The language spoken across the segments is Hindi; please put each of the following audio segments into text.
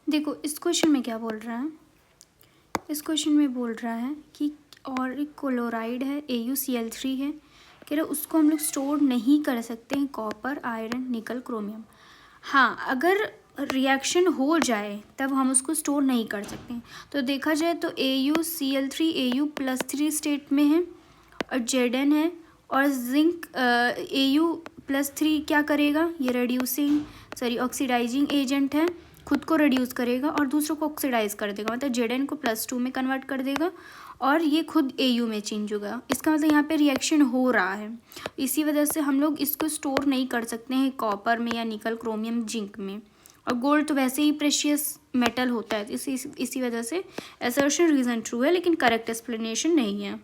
देखो इस क्वेश्चन में क्या बोल रहा है, इस क्वेश्चन में बोल रहा है कि और एक क्लोराइड है AuCl3 है, कह रहा उसको हम लोग स्टोर नहीं कर सकते हैं कॉपर, आयरन, निकल, क्रोमियम। हाँ, अगर रिएक्शन हो जाए तब हम उसको स्टोर नहीं कर सकते हैं। तो देखा जाए तो AuCl3 Au+3 स्टेट में है और Zn है, और जिंक Au+3 क्या करेगा, ये ऑक्सीडाइजिंग एजेंट है, खुद को रिड्यूस करेगा और दूसरों को ऑक्सीडाइज कर देगा, मतलब Zn को +2 में कन्वर्ट कर देगा और ये खुद Au में चेंज होगा। इसका मतलब यहाँ पे रिएक्शन हो रहा है, इसी वजह से हम लोग इसको स्टोर नहीं कर सकते हैं कॉपर में या निकल, क्रोमियम, जिंक में। और गोल्ड तो वैसे ही प्रेशियस मेटल होता है, इसी वजह से असर्शन रीज़न ट्रू है, लेकिन करेक्ट एक्सप्लेनेशन नहीं है।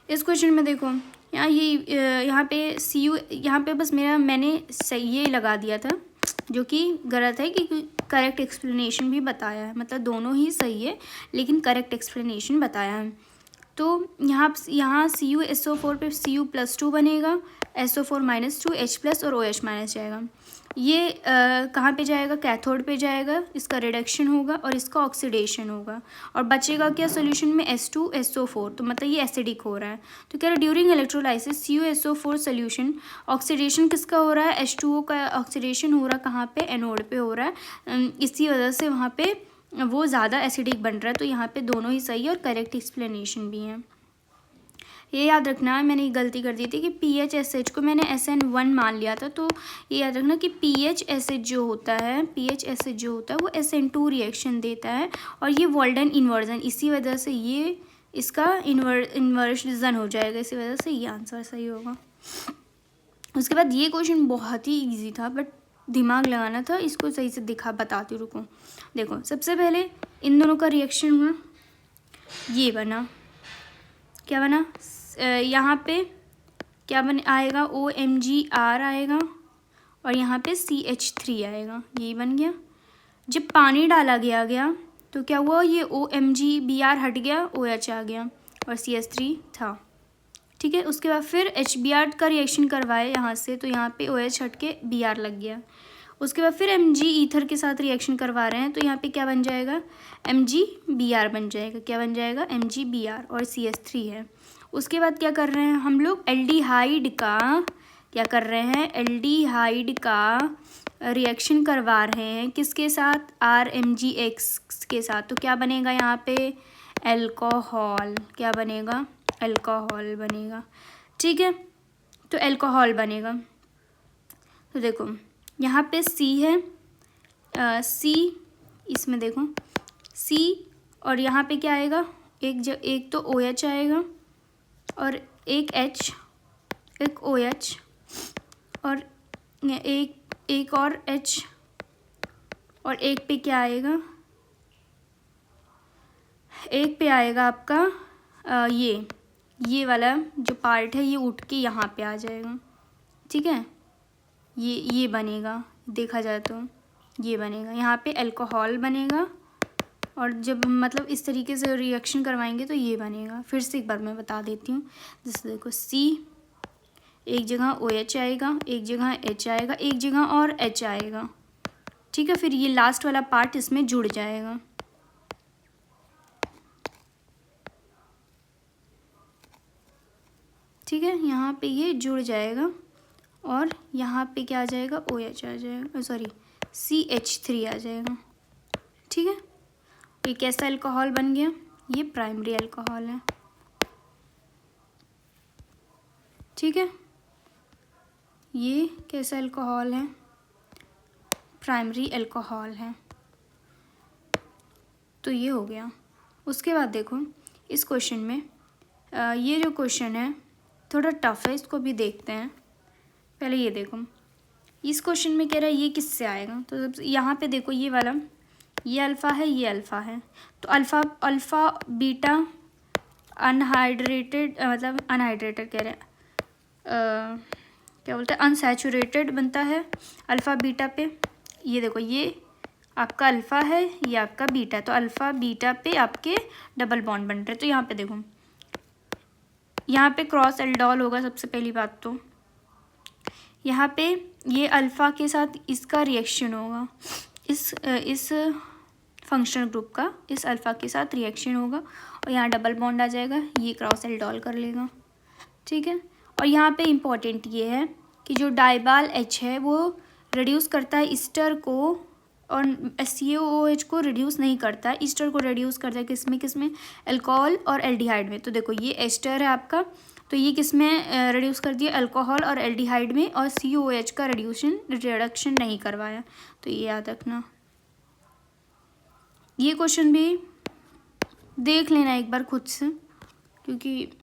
इस क्वेश्चन में देखो यहाँ पे Cu, यहाँ पे बस मैंने सही ये लगा दिया था, जो कि गलत है, कि करेक्ट एक्सप्लेनेशन भी बताया है, मतलब दोनों ही सही है लेकिन करेक्ट एक्सप्लेनेशन बताया है। तो यहाँ CuSO4 पे Cu+2 बनेगा, SO4 -2 H+ और OH- जाएगा। ये कहाँ पे जाएगा, कैथोड पे जाएगा, इसका रिडक्शन होगा और इसका ऑक्सीडेशन होगा, और बचेगा क्या सोल्यूशन में, H2SO4, तो मतलब ये एसिडिक हो रहा है। तो कह रहा है during electrolysis CuSO4 solution oxidation किसका हो रहा है, H2O का ऑक्सीडेशन हो रहा है, कहाँ पे, एनोड पे हो रहा है, इसी वजह से वहाँ पे वो ज़्यादा एसिडिक बन रहा है। तो यहाँ पे दोनों ही सही है और करेक्ट एक्सप्लेनेशन भी है। ये याद रखना, मैंने गलती कर दी थी कि PHSH को मैंने SN1 मान लिया था, तो ये याद रखना कि PHSH जो होता है वो SN2 रिएक्शन देता है, और ये वॉल्डन इन्वर्जन, इसी वजह से ये इसका इन्वर्जन हो जाएगा, इसी वजह से ये आंसर सही होगा। उसके बाद ये क्वेश्चन बहुत ही ईजी था, बट दिमाग लगाना था, इसको सही से बताती रुको। देखो सबसे पहले इन दोनों का रिएक्शन हुआ, ये बना, क्या बना, यहाँ पे क्या आएगा, OMgR आएगा, और यहाँ पे CH3 आएगा, यही बन गया। जब पानी डाला गया तो क्या हुआ, ये OMgBr हट गया, OH आ गया और CH3 था, ठीक है। उसके बाद फिर HBr का रिएक्शन करवाए यहाँ से, तो यहाँ पे OH हट के Br लग गया। उसके बाद फिर Mg ईथर के साथ रिएक्शन करवा रहे हैं, तो यहाँ पे क्या बन जाएगा, MgBr बन जाएगा, क्या बन जाएगा, MgBr, और CH3 है। उसके बाद क्या कर रहे हैं हम लोग, एल्डिहाइड का क्या कर रहे हैं, एल्डिहाइड का रिएक्शन करवा रहे हैं, किसके साथ, RMgX के साथ। तो क्या बनेगा यहाँ पे, एल्कोहल, क्या बनेगा, एल्कोहल बनेगा, ठीक है। तो एल्कोहल बनेगा। तो देखो यहाँ पे C है, C, इसमें देखो C, और यहाँ पे क्या आएगा, एक तो OH आएगा और एक H, एक OH, और एक और H, और एक पे क्या आएगा, एक पे आएगा आपका ये वाला जो पार्ट है, ये उठ के यहाँ पे आ जाएगा, ठीक है। ये बनेगा, देखा जाए तो ये बनेगा, यहाँ पे अल्कोहल बनेगा, और जब मतलब इस तरीके से रिएक्शन करवाएंगे तो ये बनेगा। फिर से एक बार मैं बता देती हूँ, जैसे देखो C, एक जगह OH आएगा, एक जगह H आएगा, एक जगह और H आएगा, ठीक है। फिर ये लास्ट वाला पार्ट इसमें जुड़ जाएगा, ठीक है। यहाँ पे ये जुड़ जाएगा और यहाँ पे क्या आ जाएगा, OH आ जाएगा, सॉरी CH3 आ जाएगा, ठीक है। ये कैसा अल्कोहल बन गया, ये प्राइमरी अल्कोहल है, ठीक है। ये कैसा अल्कोहल है, प्राइमरी अल्कोहल है, तो ये हो गया। उसके बाद देखो इस क्वेश्चन में ये जो क्वेश्चन है थोड़ा टफ है, इसको भी देखते हैं। पहले ये देखो, इस क्वेश्चन में कह रहा है ये किससे आएगा, तो यहाँ पे देखो ये वाला, ये अल्फ़ा है, ये अल्फ़ा है, तो अल्फ़ा बीटा अनहाइड्रेटेड, मतलब अनहाइड्रेटेड कह रहे हैं, क्या बोलते हैं, अनसैचुरेटेड बनता है अल्फ़ा बीटा पे। ये देखो ये आपका अल्फ़ा है, ये आपका बीटा, तो अल्फ़ा बीटा पे आपके डबल बॉन्ड बन रहे हैं। तो यहाँ पे देखो, यहाँ पे क्रॉस एल्डोल होगा सबसे पहली बात, तो यहाँ पे ये अल्फ़ा के साथ इसका रिएक्शन होगा, इस फंक्शनल ग्रुप का इस अल्फ़ा के साथ रिएक्शन होगा और यहाँ डबल बॉन्ड आ जाएगा, ये क्रॉस एल्डोल कर लेगा, ठीक है। और यहाँ पे इम्पॉर्टेंट ये है कि जो डाइबाल H है वो रिड्यूस करता है ईस्टर को और COOH को रिड्यूस नहीं करता है। ईस्टर को रिड्यूस करता है किस में अल्कोहल और एल्डिहाइड में। तो देखो ये एस्टर है आपका, तो ये किस में रिड्यूस कर दिया, अल्कोहल और एल्डिहाइड में, और COOH का रिडक्शन नहीं करवाया। तो ये याद रखना। ये क्वेश्चन भी देख लेना एक बार खुद से, क्योंकि